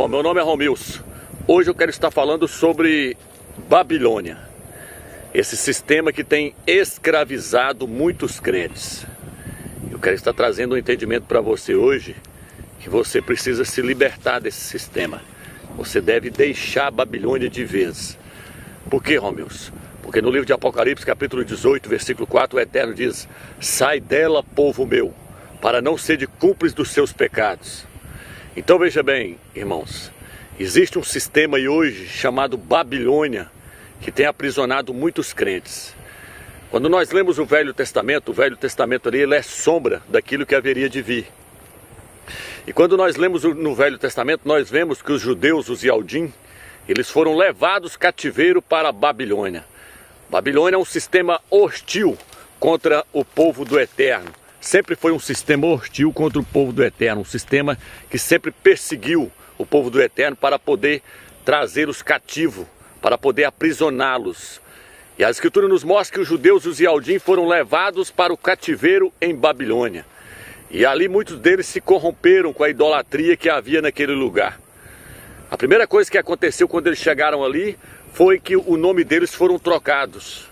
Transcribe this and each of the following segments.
meu nome é Romilson. Hoje eu quero estar falando sobre Babilônia, esse sistema que tem escravizado muitos crentes. Eu quero estar trazendo um entendimento para você hoje, que você precisa se libertar desse sistema. Você deve deixar a Babilônia de vez. Por que, Romilson? Porque no livro de Apocalipse, capítulo 18, versículo 4, o Eterno diz: sai dela, povo meu, para não ser de cúmplice dos seus pecados. Então veja bem, irmãos, existe um sistema aí hoje chamado Babilônia, que tem aprisionado muitos crentes. Quando nós lemos o Velho Testamento ali, ele é sombra daquilo que haveria de vir. E quando nós lemos no Velho Testamento, nós vemos que os judeus, os Yaldim, eles foram levados cativeiro para a Babilônia. Babilônia é um sistema hostil contra o povo do Eterno. Sempre foi um sistema hostil contra o povo do Eterno, um sistema que sempre perseguiu o povo do Eterno para poder trazê-los cativos, para poder aprisioná-los. E a Escritura nos mostra que os judeus, os Yaldim, foram levados para o cativeiro em Babilônia. E ali muitos deles se corromperam com a idolatria que havia naquele lugar. A primeira coisa que aconteceu quando eles chegaram ali foi que o nome deles foram trocados.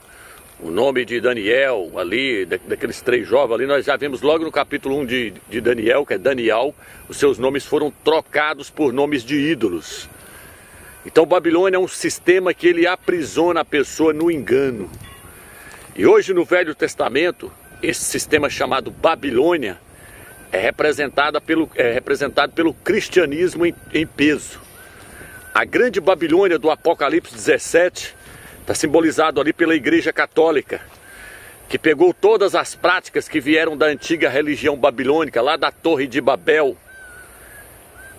O nome de Daniel, ali, daqueles 3 jovens ali, nós já vimos logo no capítulo 1 de Daniel, que é Daniel, os seus nomes foram trocados por nomes de ídolos. Então Babilônia é um sistema que ele aprisiona a pessoa no engano. E hoje no Velho Testamento, esse sistema chamado Babilônia é representado pelo cristianismo em peso. A grande Babilônia do Apocalipse 17 está simbolizado ali pela Igreja Católica, que pegou todas as práticas que vieram da antiga religião babilônica, lá da Torre de Babel.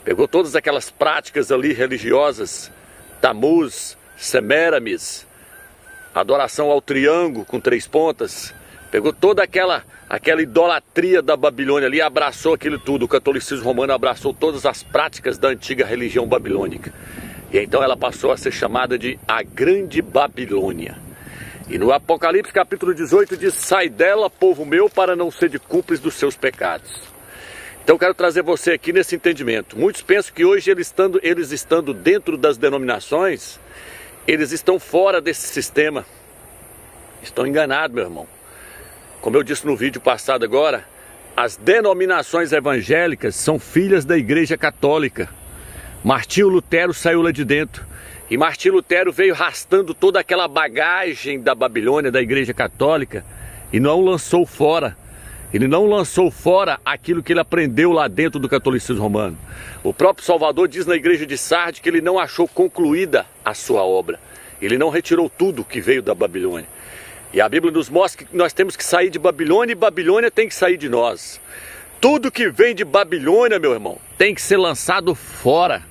Pegou todas aquelas práticas ali religiosas, Tamuz, Semiramis, adoração ao triângulo com 3 pontas. Pegou toda aquela idolatria da Babilônia ali, abraçou aquilo tudo. O catolicismo romano abraçou todas as práticas da antiga religião babilônica. E então ela passou a ser chamada de a Grande Babilônia. E no Apocalipse capítulo 18 diz: sai dela, povo meu, para não ser de cúmplice dos seus pecados. Então eu quero trazer você aqui nesse entendimento. Muitos pensam que hoje eles estando dentro das denominações, eles estão fora desse sistema. Estão enganados, meu irmão. Como eu disse no vídeo passado agora, as denominações evangélicas são filhas da Igreja Católica. Martinho Lutero saiu lá de dentro. E Martinho Lutero veio arrastando toda aquela bagagem da Babilônia, da Igreja Católica, e não lançou fora. Ele não lançou fora aquilo que ele aprendeu lá dentro do catolicismo romano. O próprio Salvador diz na igreja de Sardes que ele não achou concluída a sua obra. Ele não retirou tudo que veio da Babilônia. E a Bíblia nos mostra que nós temos que sair de Babilônia e Babilônia tem que sair de nós. Tudo que vem de Babilônia, meu irmão, tem que ser lançado fora.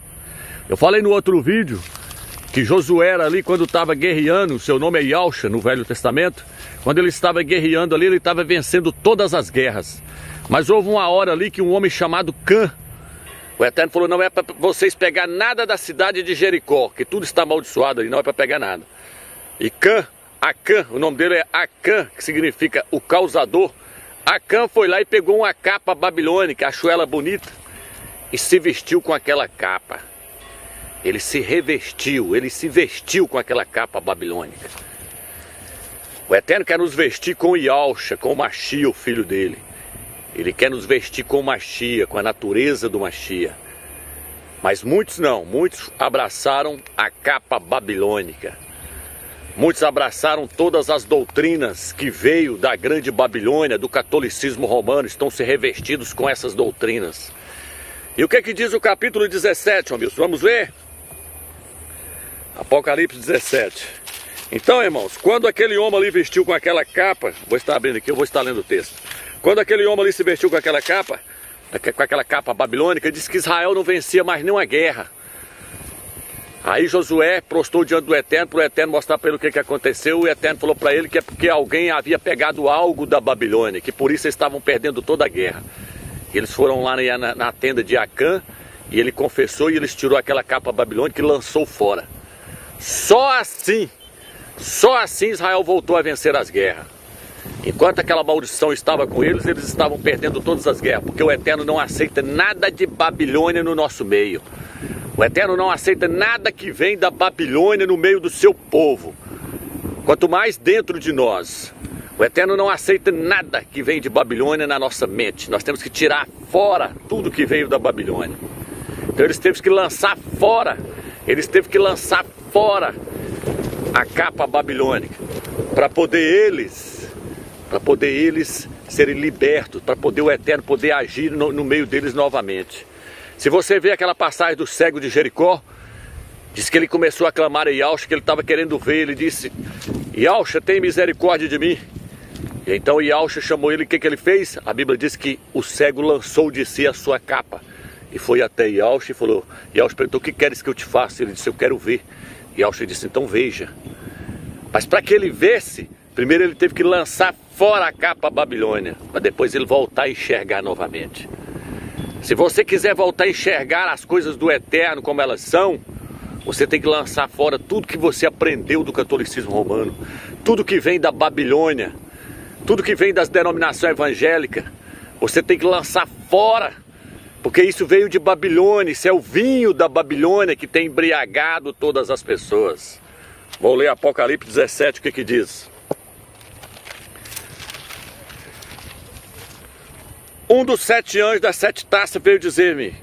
Eu falei no outro vídeo que Josué ali, quando estava guerreando, seu nome é Yalcha no Velho Testamento, quando ele estava guerreando ali, ele estava vencendo todas as guerras. Mas houve uma hora ali que um homem chamado Cã, o Eterno falou: não é para vocês pegar nada da cidade de Jericó, que tudo está amaldiçoado ali, não é para pegar nada. E Acã, o nome dele é Acã, que significa o causador. Acã foi lá e pegou uma capa babilônica, achou ela bonita e se vestiu com aquela capa. Ele se revestiu, ele se vestiu com aquela capa babilônica. O Eterno quer nos vestir com Yalcha, com o Machia, o filho dele. Ele quer nos vestir com o Machia, com a natureza do Machia. Mas muitos não, muitos abraçaram a capa babilônica. Muitos abraçaram todas as doutrinas que veio da grande Babilônia, do catolicismo romano, estão se revestidos com essas doutrinas. E o que é que diz o capítulo 17, Romilson? Vamos ver? Apocalipse 17. Então, irmãos, quando aquele homem ali vestiu com aquela capa, vou estar abrindo aqui, eu vou estar lendo o texto. Quando aquele homem ali se vestiu com aquela capa babilônica, diz que Israel não vencia mais nenhuma guerra. Aí Josué prostou diante do Eterno, para o Eterno mostrar para ele o que aconteceu. O Eterno falou para ele que é porque alguém havia pegado algo da Babilônia, que por isso eles estavam perdendo toda a guerra. Eles foram lá na tenda de Acã, e ele confessou, e eles tirou aquela capa babilônica e lançou fora. Só assim Israel voltou a vencer as guerras. Enquanto aquela maldição estava com eles, eles estavam perdendo todas as guerras, porque o Eterno não aceita nada de Babilônia no nosso meio. O Eterno não aceita nada que vem da Babilônia no meio do seu povo, quanto mais dentro de nós. O Eterno não aceita nada que vem de Babilônia na nossa mente. Nós temos que tirar fora tudo que veio da Babilônia. Então eles teve que lançar fora, a capa babilônica, para poder eles serem libertos, para poder o Eterno poder agir no meio deles novamente. Se você vê aquela passagem do cego de Jericó, diz que ele começou a clamar a Yahshua, que ele estava querendo ver. Ele disse: Yahshua, tem misericórdia de mim. E então Yahshua chamou ele. O que ele fez? A Bíblia diz que o cego lançou de si a sua capa e foi até Yahshua e falou. Yahshua perguntou: o que queres que eu te faça? Ele disse: eu quero ver. Yahshua disse: então veja. Mas para que ele visse, primeiro ele teve que lançar fora a capa Babilônia, para depois ele voltar a enxergar novamente. Se você quiser voltar a enxergar as coisas do Eterno como elas são, você tem que lançar fora tudo que você aprendeu do catolicismo romano, tudo que vem da Babilônia, tudo que vem das denominações evangélicas. Você tem que lançar fora, porque isso veio de Babilônia. Isso é o vinho da Babilônia que tem embriagado todas as pessoas. Vou ler Apocalipse 17, o que diz? Um dos 7 anjos das 7 taças veio dizer-me: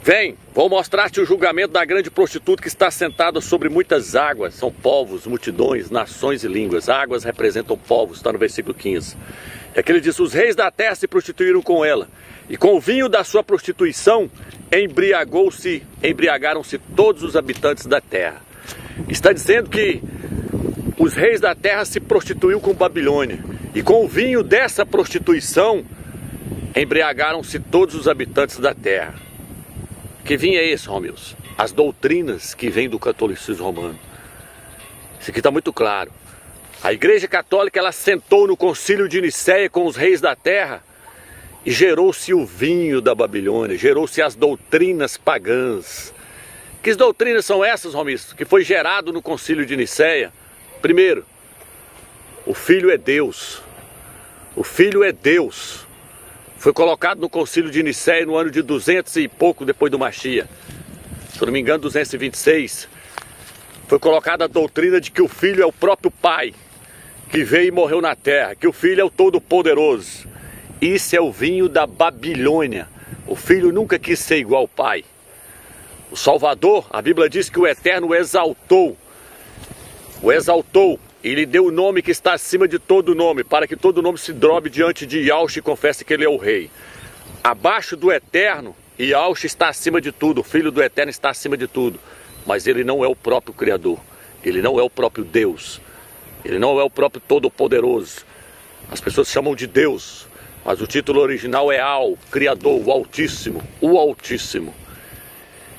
vem, vou mostrar-te o julgamento da grande prostituta que está sentada sobre muitas águas. São povos, multidões, nações e línguas. Águas representam povos, está no versículo 15. E aqui ele diz: os reis da terra se prostituíram com ela, e com o vinho da sua prostituição embriagaram-se todos os habitantes da terra. Está dizendo que os reis da terra se prostituíram com Babilônia, e com o vinho dessa prostituição embriagaram-se todos os habitantes da terra. Que vinho é esse, Romilson? As doutrinas que vêm do catolicismo romano. Isso aqui está muito claro. A Igreja Católica, ela sentou no concílio de Nicéia com os reis da terra e gerou-se o vinho da Babilônia, gerou-se as doutrinas pagãs. Que doutrinas são essas, Romilson, que foi gerado no concílio de Nicéia? Primeiro, o Filho é Deus. O Filho é Deus. Foi colocado no concílio de Nicéia no ano de 200 e pouco depois do Mashiach. Se eu não me engano, 226. Foi colocada a doutrina de que o Filho é o próprio Pai, que veio e morreu na terra, que o Filho é o Todo-Poderoso. Isso é o vinho da Babilônia. O Filho nunca quis ser igual ao Pai. O Salvador, a Bíblia diz que o Eterno o exaltou. E lhe deu o nome que está acima de todo nome, para que todo nome se dobre diante de Yahshua e confesse que ele é o Rei. Abaixo do Eterno, Yahshua está acima de tudo, o Filho do Eterno está acima de tudo. Mas ele não é o próprio Criador, ele não é o próprio Deus, ele não é o próprio Todo-Poderoso. As pessoas chamam de Deus, mas o título original é Al, Criador, o Altíssimo, o Altíssimo.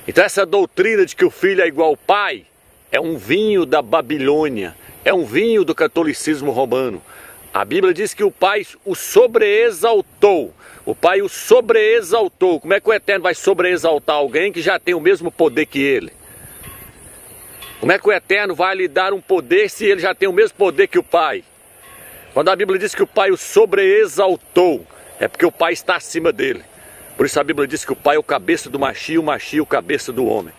Então essa doutrina de que o Filho é igual ao Pai é um vinho da Babilônia, é um vinho do catolicismo romano. A Bíblia diz que o Pai o sobreexaltou. O Pai o sobreexaltou. Como é que o Eterno vai sobreexaltar alguém que já tem o mesmo poder que ele? Como é que o Eterno vai lhe dar um poder se ele já tem o mesmo poder que o Pai? Quando a Bíblia diz que o Pai o sobreexaltou, é porque o Pai está acima dele. Por isso a Bíblia diz que o Pai é o cabeça do Mashiach, o Mashiach é o cabeça do homem.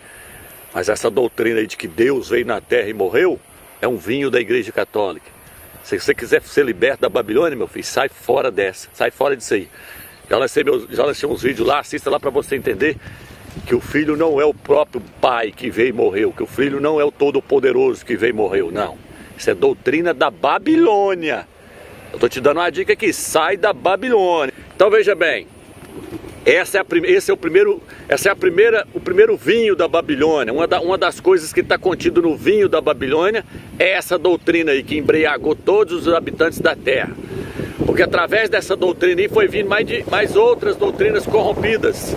Mas essa doutrina aí de que Deus veio na terra e morreu, é um vinho da Igreja Católica. Se você quiser ser liberto da Babilônia, meu filho, sai fora dessa, sai fora disso aí. Já lancei uns vídeos lá, assista lá para você entender que o Filho não é o próprio Pai que veio e morreu, que o Filho não é o Todo-Poderoso que veio e morreu, não. Isso é doutrina da Babilônia. Eu estou te dando uma dica aqui, sai da Babilônia. Então veja bem, o primeiro vinho da Babilônia. Uma das coisas que está contido no vinho da Babilônia é essa doutrina aí que embriagou todos os habitantes da terra. Porque através dessa doutrina aí foi vindo mais outras doutrinas corrompidas.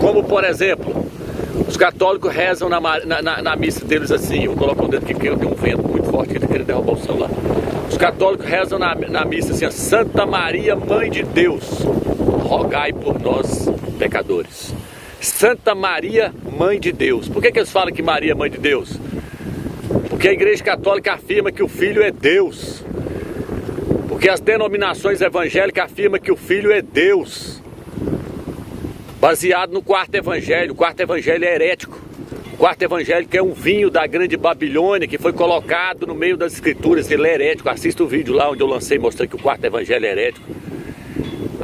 Como por exemplo, os católicos rezam na missa deles assim. Eu vou colocar o dedo aqui porque eu tenho um vento muito forte que está querendo derrubar o celular. Os católicos rezam na missa assim: Santa Maria, Mãe de Deus, rogai por nós pecadores. Santa Maria, Mãe de Deus. Por que eles falam que Maria é Mãe de Deus? Porque a Igreja Católica afirma que o Filho é Deus. Porque as denominações evangélicas afirmam que o Filho é Deus. Baseado no quarto evangelho. O quarto evangelho é herético. quarto evangelho, que é um vinho da grande Babilônia, que foi colocado no meio das escrituras. Ele é herético. Assista o vídeo lá onde eu lancei mostrando que o quarto evangelho é herético.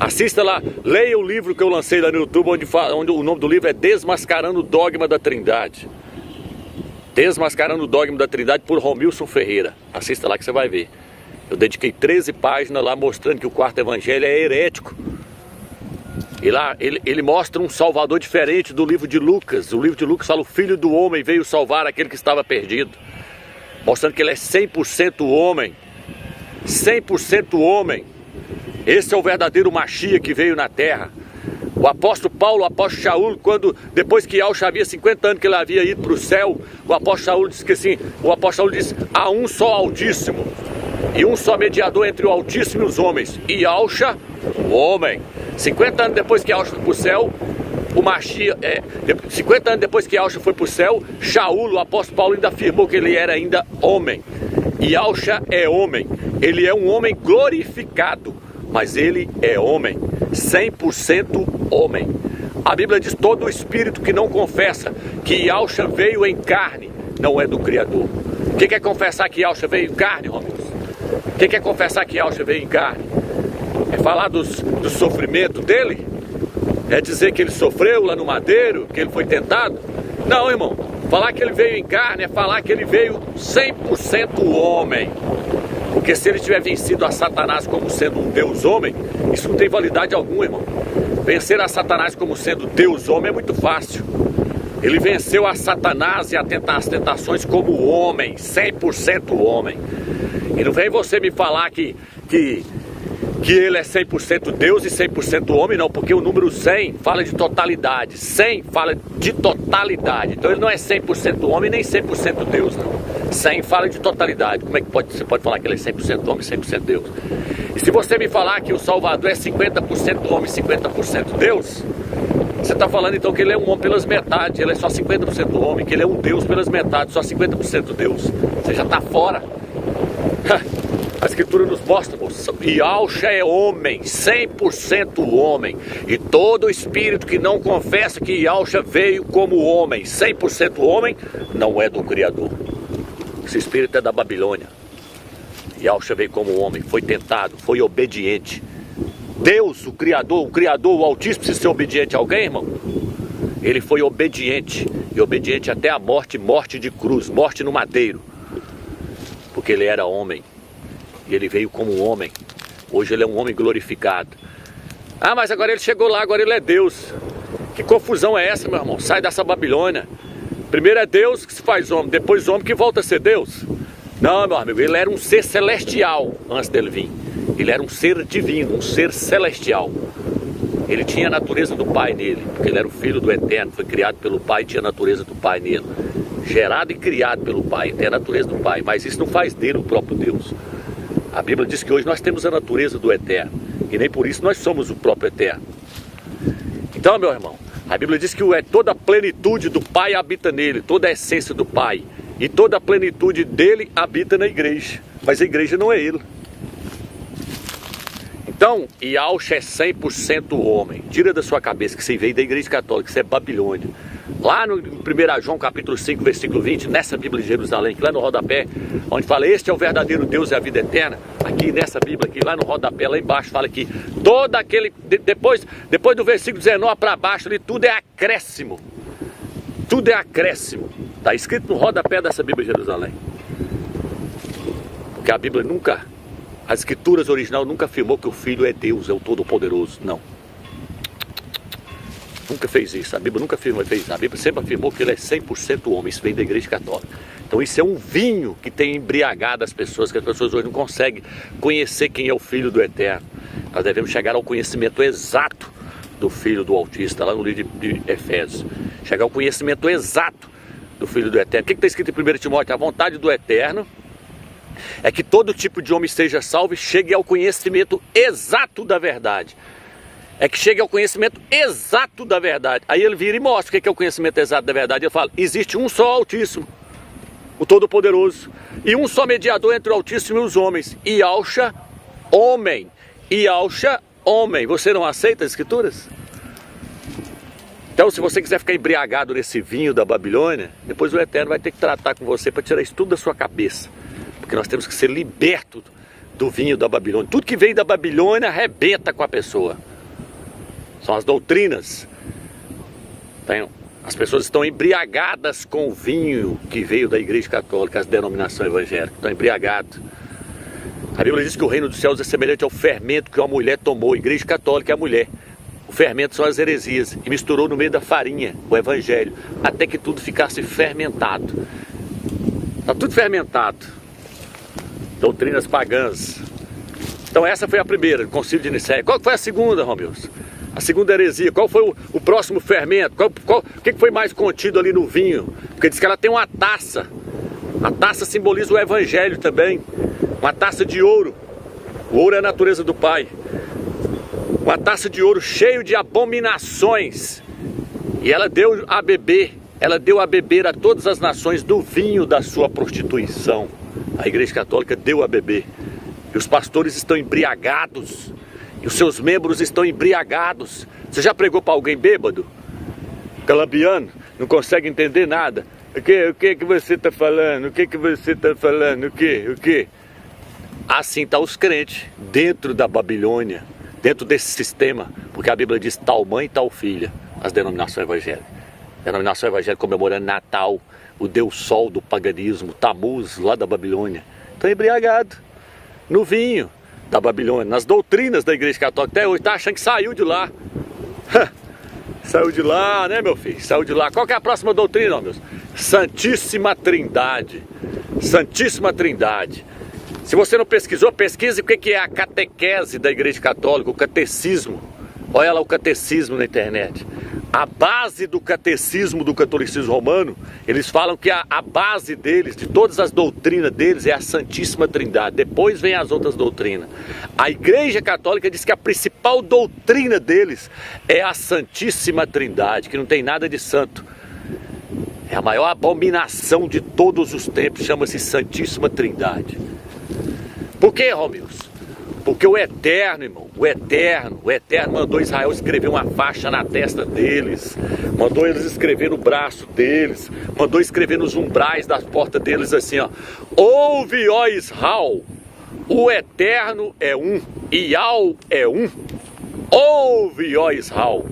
Assista lá, leia o livro que eu lancei lá no YouTube, onde o nome do livro é Desmascarando o Dogma da Trindade. Desmascarando o Dogma da Trindade, por Romilson Ferreira. Assista lá que você vai ver. Eu dediquei 13 páginas lá mostrando que o quarto evangelho é herético. E lá ele mostra um salvador diferente do livro de Lucas. O livro de Lucas fala: o Filho do Homem veio salvar aquele que estava perdido. Mostrando que ele é 100% homem. 100% homem. Esse é o verdadeiro Machia que veio na terra. O apóstolo Paulo, o apóstolo Shaul, depois que Yahshua havia 50 anos que ele havia ido para o céu, o apóstolo Shaul disse que assim, há um só Altíssimo, e um só mediador entre o Altíssimo e os homens, e Yahshua, o homem. 50 anos depois que Yahshua foi para o céu, o Machia, 50 anos depois que Yahshua foi para o céu, Shaul, o apóstolo Paulo, ainda afirmou que ele era ainda homem. E Yahshua é homem, ele é um homem glorificado. Mas ele é homem, 100% homem. A Bíblia diz: todo espírito que não confessa que Yahshua veio em carne não é do Criador. Quem quer confessar que Yahshua veio em carne, Romilson? Quem quer confessar que Yahshua veio em carne? É falar do sofrimento dele? É dizer que ele sofreu lá no madeiro, que ele foi tentado? Não, irmão. Falar que ele veio em carne é falar que ele veio 100% homem. Porque se ele tiver vencido a Satanás como sendo um Deus homem, isso não tem validade alguma, irmão. Vencer a Satanás como sendo Deus homem é muito fácil. Ele venceu a Satanás e as tentações como homem, 100% homem. E não vem você me falar que ele é 100% Deus e 100% homem, não, porque o número 100 fala de totalidade, 100 fala de totalidade, então ele não é 100% homem nem 100% Deus, não. 100 fala de totalidade. Como é que você pode falar que ele é 100% homem e 100% Deus? E se você me falar que o Salvador é 50% homem e 50% Deus, você está falando então que ele é um homem pelas metades, ele é só 50% homem, que ele é um Deus pelas metades, só 50% Deus. Você já está fora. A Escritura nos mostra, moça, Yahshua é homem, 100% homem. E todo espírito que não confessa que Yahshua veio como homem, 100% homem, não é do Criador. Esse espírito é da Babilônia. Yahshua veio como homem, foi tentado, foi obediente. Deus, o Criador, o Altíssimo, precisa ser obediente a alguém, irmão? Ele foi obediente, e obediente até a morte, morte de cruz, morte no madeiro. Porque ele era homem. E ele veio como homem. Hoje ele é um homem glorificado. Ah, mas agora ele chegou lá, agora ele é Deus. Que confusão é essa, meu irmão? Sai dessa Babilônia. Primeiro é Deus que se faz homem, depois homem que volta a ser Deus. Não, meu amigo, ele era um ser celestial antes dele vir. Ele era um ser divino, um ser celestial. Ele tinha a natureza do Pai nele, porque ele era o Filho do Eterno, foi criado pelo Pai e tinha a natureza do Pai nele. Gerado e criado pelo Pai, tem a natureza do Pai, mas isso não faz dele o próprio Deus. A Bíblia diz que hoje nós temos a natureza do Eterno, e nem por isso nós somos o próprio Eterno. Então, meu irmão, a Bíblia diz que toda a plenitude do Pai habita nele, toda a essência do Pai, e toda a plenitude dele habita na igreja, mas a igreja não é ele. Então, Yahshua é 100% homem. Tira da sua cabeça que você veio da igreja católica, isso é Babilônia. Lá no 1 João capítulo 5, versículo 20, nessa Bíblia de Jerusalém, que lá no rodapé, onde fala: este é o verdadeiro Deus e a vida eterna. Aqui nessa Bíblia, aqui lá no rodapé, lá embaixo, fala que todo aquele, depois do versículo 19 para baixo, ali tudo é acréscimo. Tudo é acréscimo. Está escrito no rodapé dessa Bíblia de Jerusalém. Porque a Bíblia nunca, as escrituras originais nunca afirmou que o Filho é Deus, é o Todo-Poderoso. Não. Nunca fez isso. A Bíblia nunca fez isso. A Bíblia sempre afirmou que ele é 100% homem. Isso vem da igreja católica. Então isso é um vinho que tem embriagado as pessoas, que as pessoas hoje não conseguem conhecer quem é o Filho do Eterno. Nós devemos chegar ao conhecimento exato do Filho do Altíssimo, lá no livro de Efésios. Chegar ao conhecimento exato do Filho do Eterno. O que está escrito em 1 Timóteo? A vontade do Eterno é que todo tipo de homem seja salvo e chegue ao conhecimento exato da verdade. É que chegue ao conhecimento exato da verdade. Aí ele vira e mostra o que é o conhecimento exato da verdade. Ele fala: existe um só Altíssimo, o Todo-Poderoso, e um só mediador entre o Altíssimo e os homens, Yahshua, homem. Yahshua, homem. Você não aceita as escrituras? Então, se você quiser ficar embriagado nesse vinho da Babilônia, depois o Eterno vai ter que tratar com você para tirar isso tudo da sua cabeça. Porque nós temos que ser libertos do vinho da Babilônia. Tudo que vem da Babilônia arrebenta com a pessoa. São as doutrinas. As pessoas estão embriagadas com o vinho que veio da Igreja Católica, as denominações evangélicas. Estão embriagadas. A Bíblia diz que o reino dos céus é semelhante ao fermento que uma mulher tomou. A Igreja Católica é a mulher. O fermento são as heresias. E misturou no meio da farinha o evangelho. Até que tudo ficasse fermentado. Está tudo fermentado. Doutrinas pagãs. Então essa foi a primeira, o Concílio de Nicéia. Qual foi a segunda, Romeus? A segunda heresia. Qual foi o próximo fermento? O que foi mais contido ali no vinho? Porque diz que ela tem uma taça. A taça simboliza o evangelho também. Uma taça de ouro. O ouro é a natureza do Pai. Uma taça de ouro cheio de abominações. E ela deu a beber. Ela deu a beber a todas as nações do vinho da sua prostituição. A Igreja Católica deu a beber. E os pastores estão embriagados. E os seus membros estão embriagados. Você já pregou para alguém bêbado? Calambiano? Não consegue entender nada. O que você está falando? O que você está falando? O que? Assim estão os crentes dentro da Babilônia. Dentro desse sistema. Porque a Bíblia diz tal mãe, tal filha. As denominações evangélicas. A denominação evangélica comemorando Natal. O Deus Sol do paganismo. Tamuz lá da Babilônia. Estão embriagados. No vinho da Babilônia, nas doutrinas da Igreja Católica. Até hoje está achando que saiu de lá. Saiu de lá, né, meu filho? Saiu de lá. Qual que é a próxima doutrina, meus? Santíssima Trindade. Santíssima Trindade. Se você não pesquisou, pesquise o que é a catequese da Igreja Católica, o catecismo. Olha lá o catecismo na internet. A base do catecismo do catolicismo romano, eles falam que a base deles, de todas as doutrinas deles, é a Santíssima Trindade. Depois vem as outras doutrinas. A Igreja Católica diz que a principal doutrina deles é a Santíssima Trindade, que não tem nada de santo. É a maior abominação de todos os tempos, chama-se Santíssima Trindade. Por que, Romeus? Porque o Eterno, irmão, o Eterno mandou Israel escrever uma faixa na testa deles, mandou eles escrever no braço deles, mandou escrever nos umbrais das portas deles assim, ó: ouve, ó Israel, o Eterno é um, Iau é um. Ouve, ó Israel.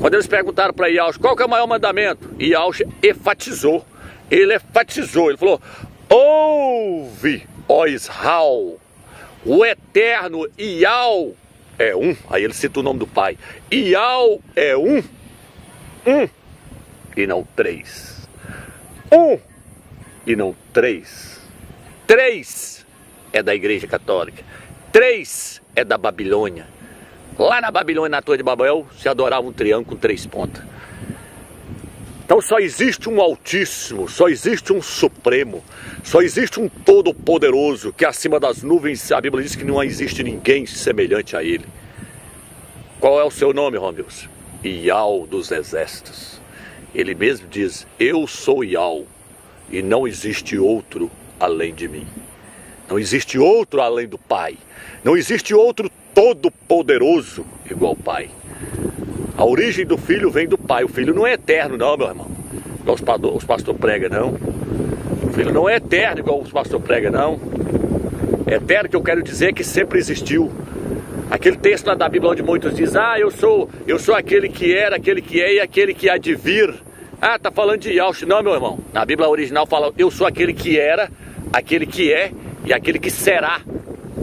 Quando eles perguntaram para Iau, qual que é o maior mandamento? Iau enfatizou, ele falou: ouve, ó Israel, o Eterno, Iau, é um. Aí ele cita o nome do Pai. Iau é um. E não três. E não três. Três é da Igreja Católica. Três é da Babilônia. Lá na Babilônia, na Torre de Babel, se adorava um triângulo com 3 pontas. Então só existe um Altíssimo, só existe um Supremo, só existe um Todo-Poderoso, que acima das nuvens, a Bíblia diz que não existe ninguém semelhante a Ele. Qual é o seu nome, Romeus? Iau dos Exércitos. Ele mesmo diz: eu sou Iau, e não existe outro além de mim. Não existe outro além do Pai. Não existe outro Todo-Poderoso igual ao Pai. A origem do Filho vem do Pai. O Filho não é eterno não, meu irmão, igual os pastores pregam, não. O Filho não é eterno igual os pastores pregam, não. Eterno que eu quero dizer é que sempre existiu. Aquele texto lá da Bíblia onde muitos dizem: eu sou aquele que era, aquele que é e aquele que há de vir. Tá falando de Yahshua. Não, meu irmão. Na Bíblia original fala: eu sou aquele que era, aquele que é e aquele que será.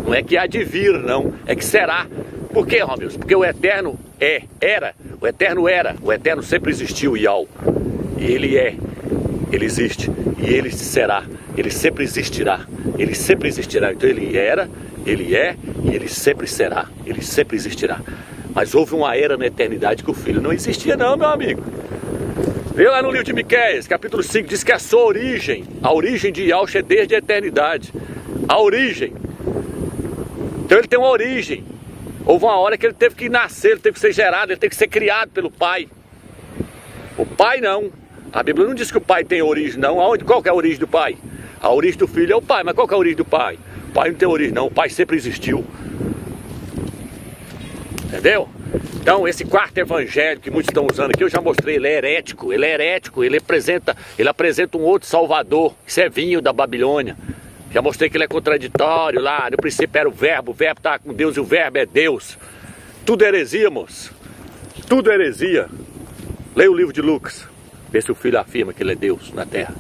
Não é que há de vir, não. É que será. Por quê, Romeus? Porque o Eterno era. O Eterno era. O Eterno sempre existiu, Iau. E Ele é. Ele existe. E Ele será. Ele sempre existirá. Ele sempre existirá. Então Ele era, Ele é e Ele sempre será. Ele sempre existirá. Mas houve uma era na eternidade que o Filho não existia não, meu amigo. Vê lá no livro de Miqueias, capítulo 5, diz que a sua origem, a origem de Yahshua é desde a eternidade. A origem. Então Ele tem uma origem. Houve uma hora que Ele teve que nascer, Ele teve que ser gerado, Ele teve que ser criado pelo Pai. O Pai não. A Bíblia não diz que o Pai tem origem, não. Qual que é a origem do Pai? A origem do Filho é o Pai, mas qual que é a origem do Pai? O Pai não tem origem, não. O Pai sempre existiu. Entendeu? Então esse quarto evangelho que muitos estão usando aqui, eu já mostrei, ele é herético, ele apresenta um outro salvador, isso é vinho da Babilônia. Já mostrei que ele é contraditório lá, no princípio era o verbo está com Deus e o verbo é Deus. Tudo heresia, moço. Tudo heresia. Leia o livro de Lucas, vê se o filho afirma que ele é Deus na terra.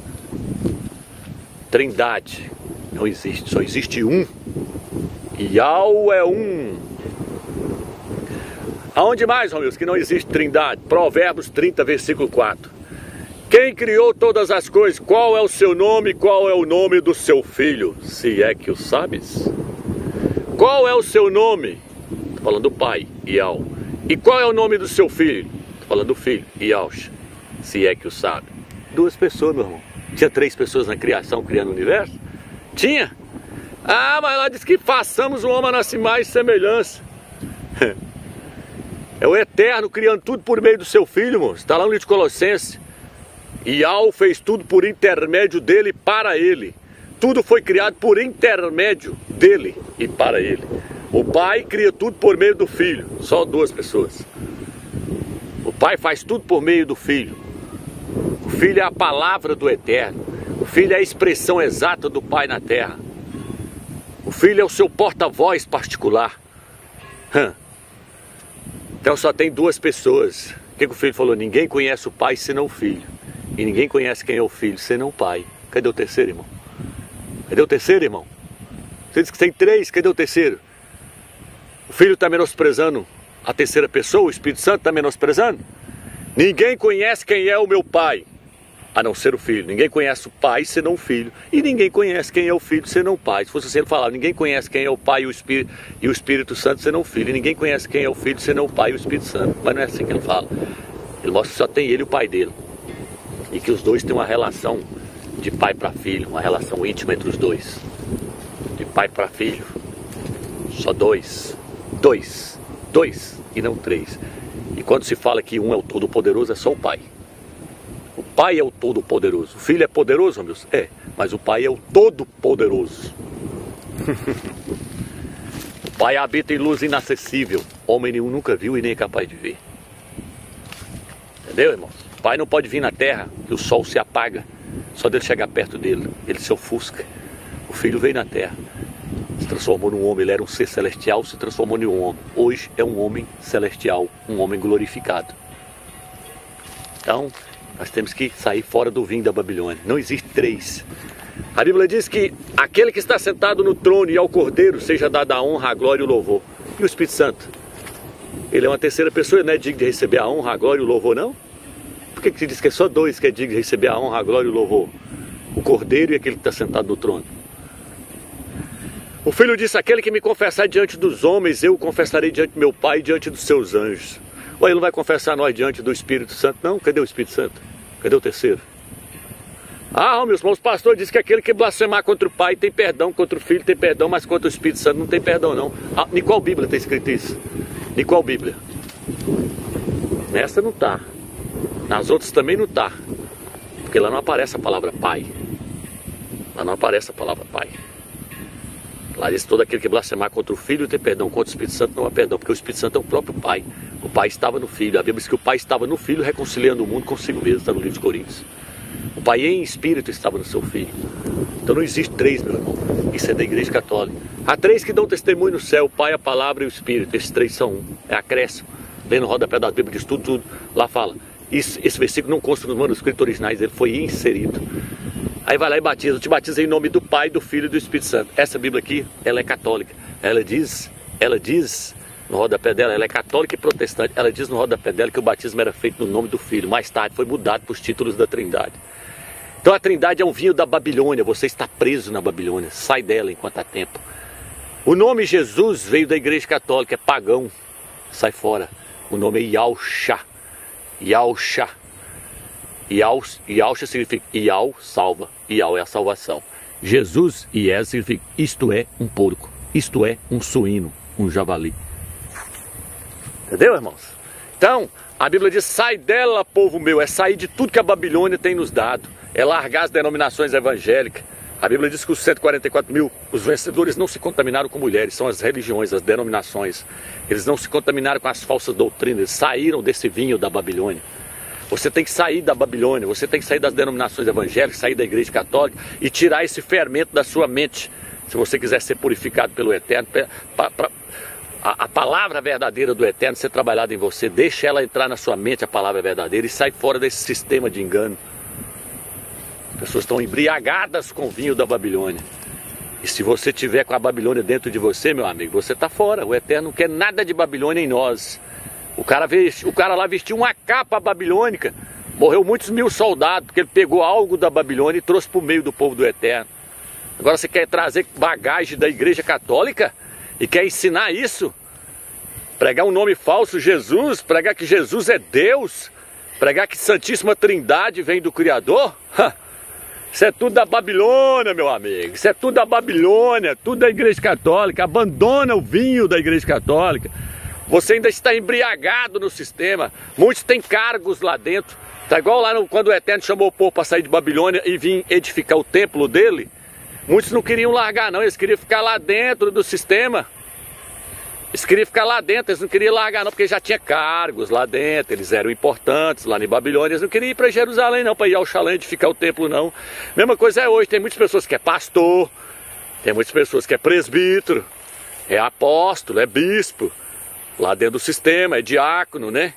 Trindade não existe, só existe um. Yahweh é um. Aonde mais, Romilson, que não existe trindade? Provérbios 30, versículo 4. Quem criou todas as coisas? Qual é o seu nome? Qual é o nome do seu filho? Se é que o sabes. Qual é o seu nome? Estou falando do pai, Yahweh. E qual é o nome do seu filho? Estou falando do filho, Yahweh. Se é que o sabe. 2 pessoas, meu irmão. Tinha 3 pessoas na criação criando o universo? Tinha. Ah, mas lá diz que façamos o homem a nossa imagem e semelhança. É o Eterno criando tudo por meio do seu Filho, moço. Está lá no livro de Colossenses. Yahweh fez tudo por intermédio dele e para ele. Tudo foi criado por intermédio dele e para ele. O Pai cria tudo por meio do Filho. Só 2 pessoas. O Pai faz tudo por meio do Filho. O Filho é a palavra do Eterno. O Filho é a expressão exata do Pai na terra. O Filho é o seu porta-voz particular. Então só tem 2 pessoas. O que o Filho falou? Ninguém conhece o Pai senão o Filho. E ninguém conhece quem é o Filho senão o Pai. Cadê o terceiro, irmão? Cadê o terceiro, irmão? Você disse que tem 3, cadê o terceiro? O Filho está menosprezando a terceira pessoa, o Espírito Santo está menosprezando? Ninguém conhece quem é o meu Pai, a não ser o Filho. Ninguém conhece o Pai senão o Filho. E ninguém conhece quem é o Filho senão o Pai. Se fosse assim, ele falava, ninguém conhece quem é o Pai e o Espírito Santo senão o Filho. E ninguém conhece quem é o Filho senão o Pai e o Espírito Santo. Mas não é assim que ele fala. Ele mostra que só tem ele e o Pai dele. E que os dois têm uma relação de pai para filho, uma relação íntima entre os dois. De pai para filho. Só 2. 2 e não 3. E quando se fala que um é o Todo-Poderoso, é só o Pai. O Pai é o Todo-Poderoso. O Filho é poderoso, Romilson? É, mas o Pai é o Todo-Poderoso. O Pai habita em luz inacessível. Homem nenhum nunca viu e nem é capaz de ver. Entendeu, irmão? O Pai não pode vir na terra, que o sol se apaga. Só dele chegar perto dele, ele se ofusca. O Filho veio na terra, se transformou num homem. Ele era um ser celestial, se transformou em um homem. Hoje é um homem celestial, um homem glorificado. Então, nós temos que sair fora do vinho da Babilônia. Não existe 3. A Bíblia diz que aquele que está sentado no trono e ao Cordeiro seja dada a honra, a glória e o louvor. E o Espírito Santo? Ele é uma terceira pessoa, ele não é digno de receber a honra, a glória e o louvor, não? Por que se diz que é só 2 que é digno de receber a honra, a glória e o louvor? O Cordeiro e aquele que está sentado no trono. O Filho disse, aquele que me confessar diante dos homens, eu o confessarei diante do meu Pai e diante dos seus anjos. Ou ele não vai confessar nós diante do Espírito Santo? Não, cadê o Espírito Santo? Cadê o terceiro? Ah, meus irmãos, o pastor disse que aquele que blasfemar contra o Pai tem perdão, contra o Filho tem perdão, mas contra o Espírito Santo não tem perdão não. Ah, em qual Bíblia está escrito isso? Em qual Bíblia? Nessa não está. Nas outras também não está. Porque lá não aparece a palavra Pai. Lá não aparece a palavra Pai. Lá diz todo aquele que blasfemar contra o Filho tem perdão, contra o Espírito Santo não há perdão, porque o Espírito Santo é o próprio Pai. O Pai estava no Filho. A Bíblia diz que o Pai estava no Filho reconciliando o mundo consigo mesmo, está no livro de Coríntios. O Pai em espírito estava no seu Filho. Então não existe 3, meu irmão. Isso é da Igreja Católica. Há 3 que dão testemunho no céu, o Pai, a Palavra e o Espírito. Esses 3 são um. É acréscimo. Lê no rodapé da Bíblia, diz tudo. Lá fala. Esse versículo não consta nos manuscritos originais, ele foi inserido. Aí vai lá e batiza. Eu te batizo em nome do Pai, do Filho e do Espírito Santo. Essa Bíblia aqui, ela é católica. Ela diz no rodapé dela, ela é católica e protestante. Ela diz no rodapé dela que o batismo era feito no nome do Filho. Mais tarde foi mudado para os títulos da Trindade. Então a Trindade é um vinho da Babilônia. Você está preso na Babilônia. Sai dela enquanto há tempo. O nome Jesus veio da Igreja Católica, é pagão. Sai fora. O nome é Yahushua. Yahushua. Yahushua significa Yahweh salva. Yahweh é a salvação. Jesus, Ies, significa isto é um porco. Isto é um suíno, um javali. Entendeu, irmãos? Então, a Bíblia diz, sai dela, povo meu. É sair de tudo que a Babilônia tem nos dado. É largar as denominações evangélicas. A Bíblia diz que os 144 mil, os vencedores não se contaminaram com mulheres, são as religiões, as denominações. Eles não se contaminaram com as falsas doutrinas, eles saíram desse vinho da Babilônia. Você tem que sair da Babilônia, você tem que sair das denominações evangélicas, sair da igreja católica e tirar esse fermento da sua mente. Se você quiser ser purificado pelo Eterno, a palavra verdadeira do Eterno ser trabalhada em você, deixa ela entrar na sua mente, a palavra verdadeira, e sai fora desse sistema de engano. As pessoas estão embriagadas com o vinho da Babilônia. E se você tiver com a Babilônia dentro de você, meu amigo, você está fora. O Eterno não quer nada de Babilônia em nós. O cara lá vestiu uma capa babilônica. Morreu muitos mil soldados, porque ele pegou algo da Babilônia e trouxe para o meio do povo do Eterno. Agora você quer trazer bagagem da igreja católica e quer ensinar isso? Pregar um nome falso, Jesus, pregar que Jesus é Deus, pregar que Santíssima Trindade vem do Criador? Isso é tudo da Babilônia, meu amigo. Isso é tudo da Babilônia, tudo da igreja católica. Abandona o vinho da igreja católica. Você ainda está embriagado no sistema. Muitos têm cargos lá dentro. Tá igual lá quando o Eterno chamou o povo para sair de Babilônia e vir edificar o templo dele. Muitos não queriam largar não, eles queriam ficar lá dentro do sistema. Eles queriam ficar lá dentro, eles não queriam largar não, porque já tinha cargos lá dentro, eles eram importantes lá em Babilônia, eles não queriam ir para Jerusalém não, para ir ao Xalém edificar o templo não. Mesma coisa é hoje, tem muitas pessoas que é pastor, tem muitas pessoas que é presbítero, é apóstolo, é bispo, lá dentro do sistema, é diácono, né?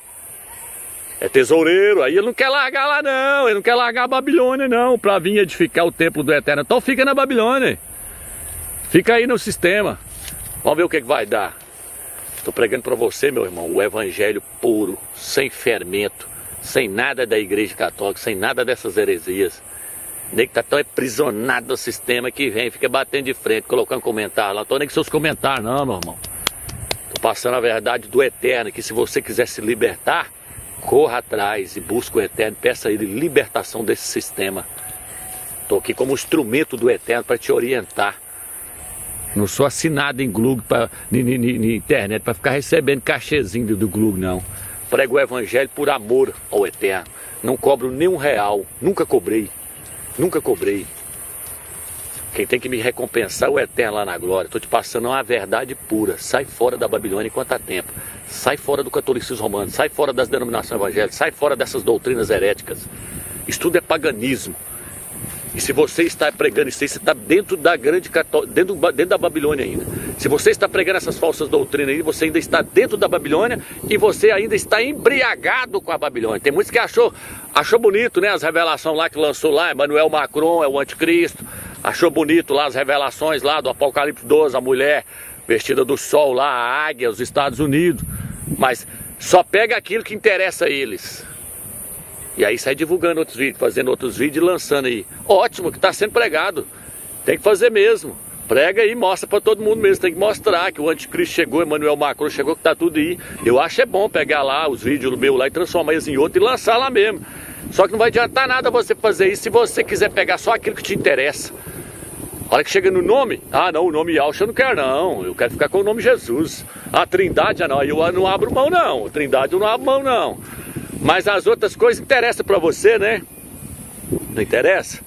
É tesoureiro, aí ele não quer largar lá não, ele não quer largar a Babilônia não, para vir edificar o templo do Eterno. Então fica na Babilônia, fica aí no sistema, vamos ver o que vai dar. Estou pregando para você, meu irmão, o evangelho puro, sem fermento, sem nada da igreja católica, sem nada dessas heresias. Nem que está tão aprisionado no sistema que vem, fica batendo de frente, colocando comentário lá. Não estou nem com seus comentários não, meu irmão. Estou passando a verdade do Eterno, que se você quiser se libertar, corra atrás e busque o Eterno, peça a Ele libertação desse sistema. Estou aqui como instrumento do Eterno para te orientar. Não sou assinado em Glug, na internet, para ficar recebendo cachezinho do Glug, não. Prego o Evangelho por amor ao Eterno. Não cobro nem R$1, nunca cobrei. Nunca cobrei. Quem tem que me recompensar é o Eterno lá na glória. Estou te passando uma verdade pura. Sai fora da Babilônia enquanto há tempo. Sai fora do catolicismo romano. Sai fora das denominações evangélicas. Sai fora dessas doutrinas heréticas. Isso tudo é paganismo. E se você está pregando isso aí, você está dentro da grande dentro da Babilônia ainda. Se você está pregando essas falsas doutrinas aí, você ainda está dentro da Babilônia e você ainda está embriagado com a Babilônia. Tem muitos que achou bonito, né? As revelações lá que lançou lá, Emmanuel Macron é o anticristo. Achou bonito lá as revelações lá do Apocalipse 12, a mulher vestida do sol lá, a águia, os Estados Unidos. Mas só pega aquilo que interessa a eles. E aí sai divulgando outros vídeos, fazendo outros vídeos e lançando aí. Ótimo, que está sendo pregado. Tem que fazer mesmo. Prega aí, mostra para todo mundo mesmo. Tem que mostrar que o anticristo chegou, Emmanuel Macron chegou, que está tudo aí. Eu acho é bom pegar lá os vídeos meus lá e transformar eles em outro e lançar lá mesmo. Só que não vai adiantar nada você fazer isso se você quiser pegar só aquilo que te interessa. A hora que chega no nome, não, o nome Yahshua eu não quero não, eu quero ficar com o nome Jesus. A Trindade, não, eu não abro mão não, a Trindade eu não abro mão não. Mas as outras coisas interessam para você, né? Não interessa?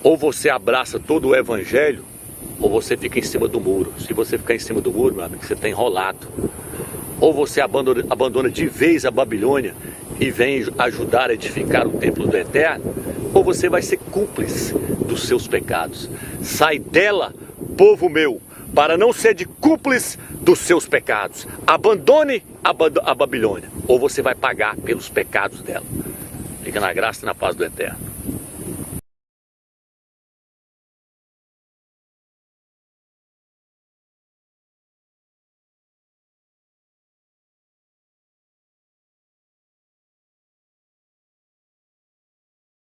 Ou você abraça todo o evangelho, ou você fica em cima do muro. Se você ficar em cima do muro, meu amigo, você está enrolado. Ou você abandona de vez a Babilônia e vem ajudar a edificar o templo do Eterno, ou você vai ser cúmplice dos seus pecados. Sai dela, povo meu, para não ser de cúmplice dos seus pecados. Abandone a Babilônia, ou você vai pagar pelos pecados dela. Fica na graça e na paz do Eterno.